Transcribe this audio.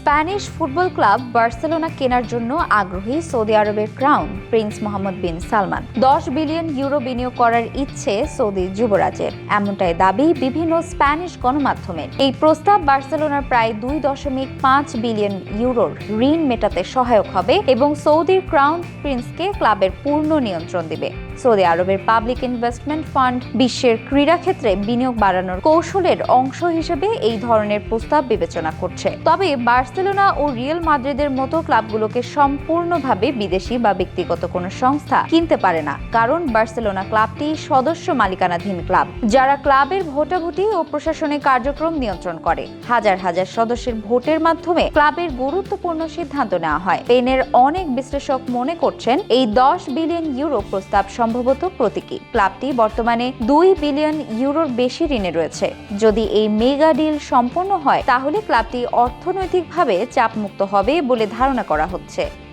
Spanish football club Barcelona কেনার জন্য আগ্রহী সৌদি আরবের ক্রাউন প্রিন্স মোহাম্মদ বিন সালমান। 10 বিলিয়ন ইউরো বিনিয়োগ করার ইচ্ছে সৌদি যুবরাজের, এমনটাই দাবি বিভিন্ন স্প্যানিশ গণমাধ্যমের। এই প্রস্তাব বার্সেলোনার প্রায় 2.5 বিলিয়ন ইউরোর ঋণ মেটাতে সহায়ক হবে এবং সৌদির ক্রাউন প্রিন্সকে ক্লাবের পূর্ণ নিয়ন্ত্রণ দিবে। সৌদি আরবের পাবলিক ইনভেস্টমেন্ট ফান্ড বিশ্বের ক্রীড়া ক্ষেত্রে বিনিয়োগ বাড়ানোর কৌশলের অংশ হিসেবে এই ধরনের প্রস্তাব বিবেচনা করছে। তবে বার্সেলোনা ও রিয়াল মাদ্রিদের মতো ক্লাবগুলোকে সম্পূর্ণভাবে বিদেশি বা ব্যক্তিগত কোনো সংস্থা কিনতে পারে না, কারণ বার্সেলোনা ক্লাবটি সদস্য মালিকানাধীন ক্লাব, যারা ক্লাবের ভোটাভুটি ও প্রশাসনিক কার্যক্রম নিয়ন্ত্রণ করে। হাজার হাজার সদস্যের ভোটের মাধ্যমে ক্লাবের গুরুত্বপূর্ণ সিদ্ধান্ত নেওয়া হয়। স্পেনের অনেক বিশ্লেষক মনে করছেন এই 10 বিলিয়ন ইউরো প্রস্তাব সম্ভবত প্রতীকী। ক্লাবটি বর্তমানে 2 বিলিয়ন ইউরোর বেশি ঋণে রয়েছে। যদি এই মেগা ডিল সম্পন্ন হয় তাহলে ক্লাবটি অর্থনৈতিকভাবে চাপমুক্ত হবে বলে ধারণা করা হচ্ছে।